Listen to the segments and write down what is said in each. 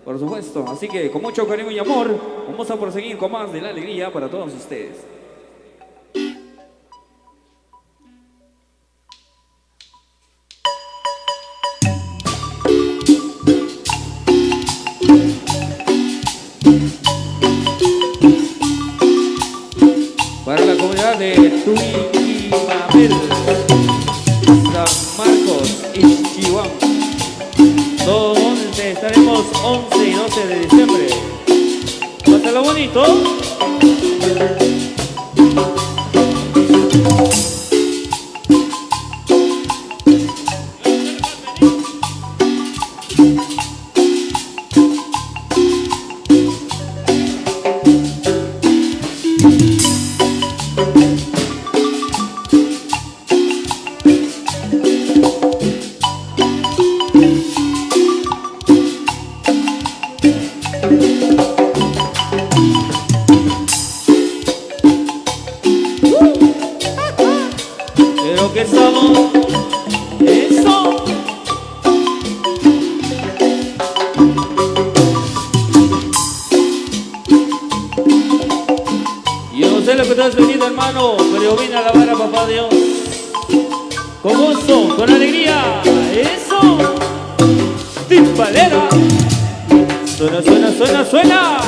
Por supuesto, así que con mucho cariño y amor vamos a proseguir con más de la alegría para todos ustedes. Para la comunidad de Tuimamel, San Marcos y Chihuahua, donde estaremos 11 y 12 de diciembre. Pásalo bonito. Pero que estamos, eso. Yo no sé lo que te has venido, hermano, pero yo vine a alabar a papá Dios. Con gusto, con alegría, eso. Timbalera. Suena, suena, suena, suena.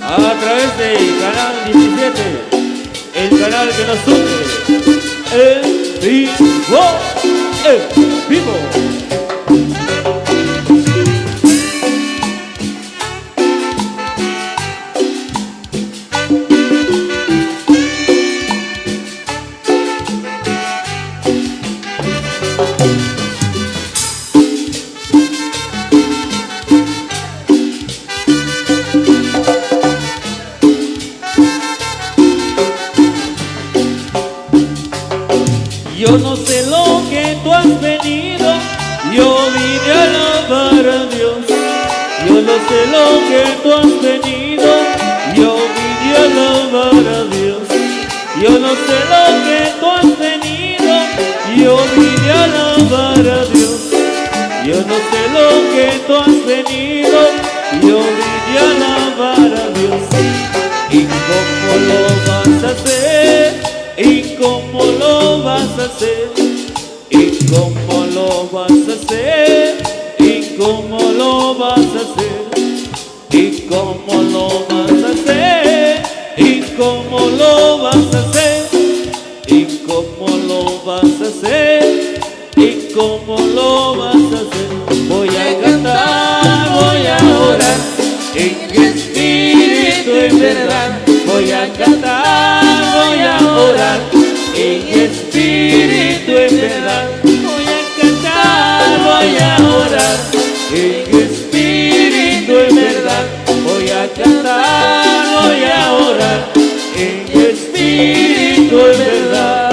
A través del canal 17, el canal que nos une, en vivo, en vivo. Yo no sé lo que tú has venido, yo vine a alabar a Dios. Yo no sé lo que tú has venido, yo vine a alabar a Dios. Yo no sé lo que tú has venido, yo vine a alabar a Dios. Yo no sé lo que tú has venido, yo vine a alabar a Dios. ¿Y cómo lo vas a hacer? ¿Y cómo lo vas a hacer? ¿Y cómo lo vas a hacer? ¿Y cómo lo vas a hacer? ¿Y cómo lo vas a hacer? ¿Y cómo lo vas a hacer? ¿Y cómo lo vas a hacer? ¿Y cómo lo vas a hacer? Voy a cantar, voy a orar, en espíritu y en verdad. Voy a cantar, voy a orar, en espíritu y en verdad. Voy a cantar, voy a orar, en espíritu y en verdad. Voy a cantar, voy a orar, en espíritu y en verdad.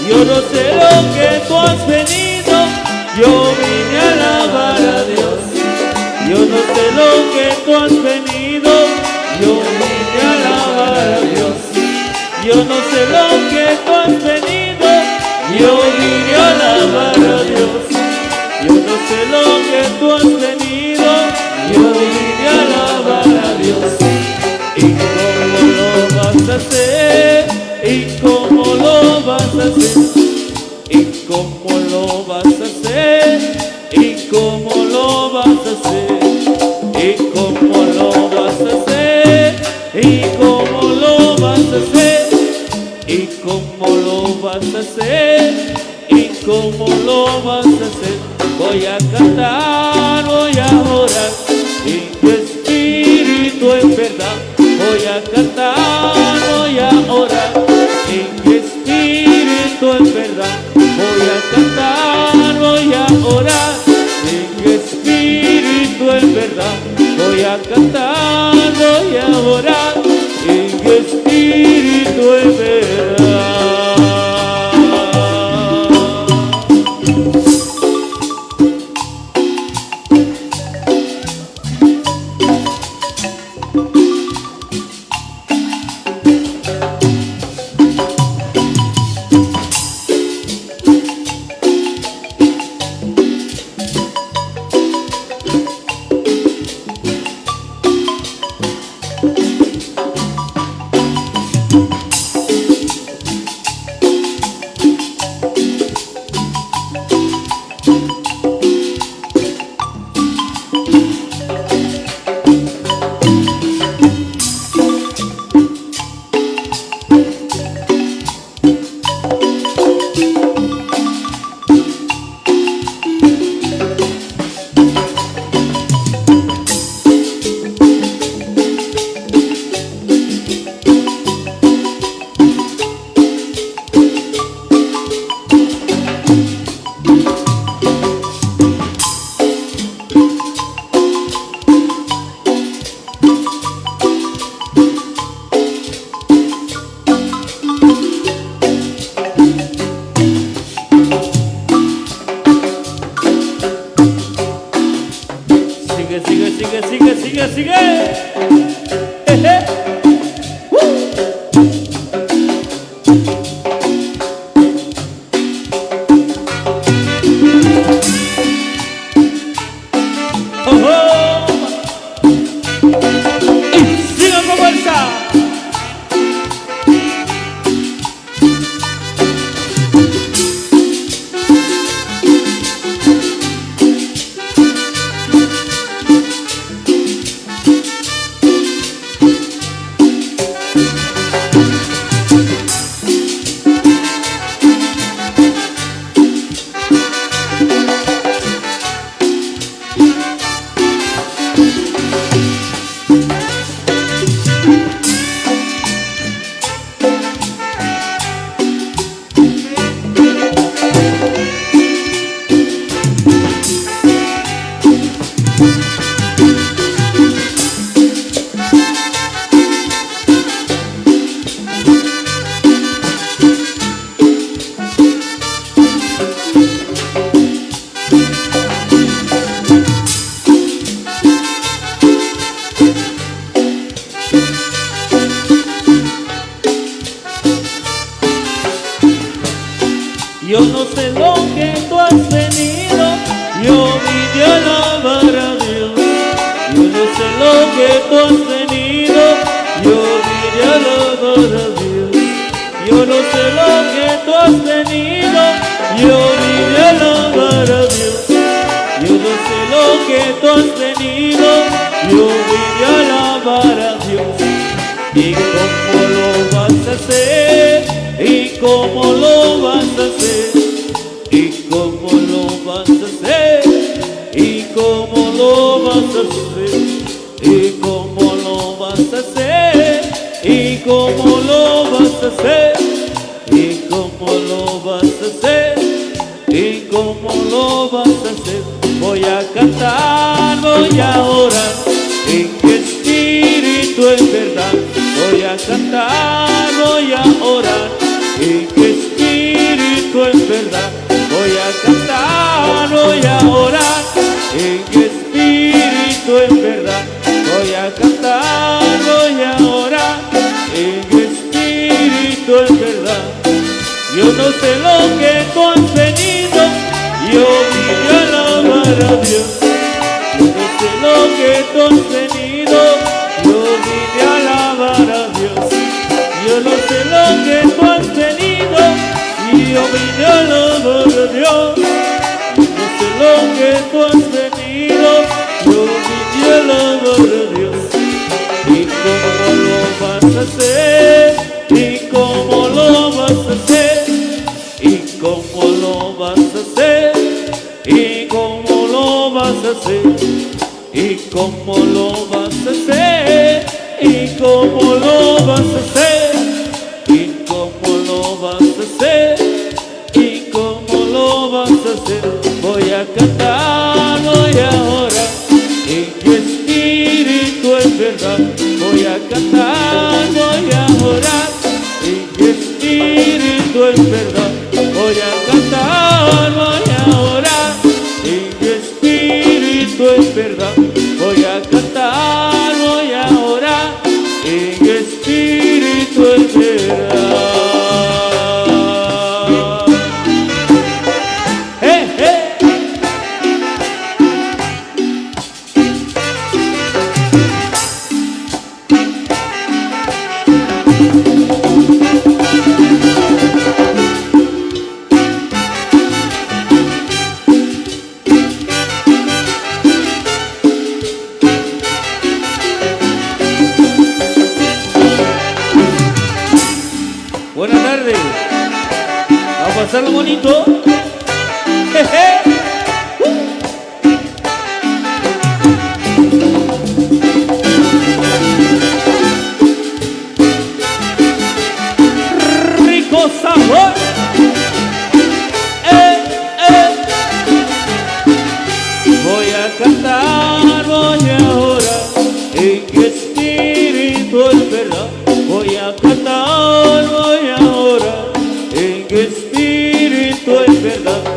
Yo no sé lo que tú has venido, yo vine a alabar a Dios. Yo no sé lo que tú has venido, yo vine a alabar a Dios. Yo no sé lo que tú has venido, yo vine a alabar a Dios. Yo no sé lo que tú has venido, yo vine a alabar a Dios. ¿Y cómo lo vas a hacer? ¿Y cómo lo vas a hacer? ¿Y cómo lo vas a hacer? ¿Y cómo lo vas a hacer? ¿Y cómo lo vas a hacer? ¿Y cómo lo vas a hacer? ¿Y cómo lo vas a hacer? ¿Y cómo lo vas a hacer? Voy a cantar, voy a orar, en tu espíritu en verdad. Voy a cantar, voy a orar, en tu espíritu en verdad. Voy a cantar, voy a orar, en tu espíritu en verdad. Voy a cantar, voy a orar, en tu espíritu en verdad. Sigue, sigue. Jeje. Yo no sé lo que tú has tenido, yo vine a alabar a Dios. Yo no sé lo que tú has tenido, yo vine a alabar a Dios. Yo no sé lo que tú has tenido, yo vine a alabar a Dios. Yo no sé lo que tú has tenido, yo vine a alabar a Dios. ¿Y cómo lo vas a hacer? ¿Y cómo lo vas a hacer? ¿Y cómo lo vas a hacer? ¿Y cómo lo vas a hacer? ¿Y cómo lo vas a hacer? ¿Y cómo lo vas a hacer? ¿Y cómo lo vas a hacer? ¿Y cómo lo vas a hacer? Voy a cantar, voy a orar, en que espíritu es verdad. Voy a cantar, voy a orar, en que espíritu es verdad. Voy a cantar, voy a orar, en que espíritu es verdad. Voy a cantar, voy a orar, en que espíritu es verdad. Yo no sé lo que tú has venido, yo vine a alabar a Dios. Yo no sé lo que tú has venido, yo vine a alabar a Dios. Yo no sé lo que tú has venido, y yo vine a alabar a Dios. Yo no sé lo que tú has venido, yo vine a alabar a Dios. ¿Y cómo lo vas a hacer? ¿Y cómo lo vas a hacer? ¿Y cómo lo vas a hacer? ¿Y cómo lo vas a hacer? ¿Y cómo lo vas a hacer? ¿Y cómo lo vas a hacer? ¿Y cómo lo vas a hacer? ¿Y cómo lo vas a hacer? Voy a cantar, voy a orar, en que espíritu es verdad. Voy a cantar, voy a orar, en que espíritu es verdad. Voy a cantar, voy a orar, en que espíritu es verdad. Voy a cantar, voy a orar, en que espíritu es verdad. Buenas tardes, vamos a pasarlo bonito. Jeje. Rico sabor. Voy a cantar, voy a orar, en que espíritu es verdad. Voy a cantar, voy a orar, en que espíritu es verdad.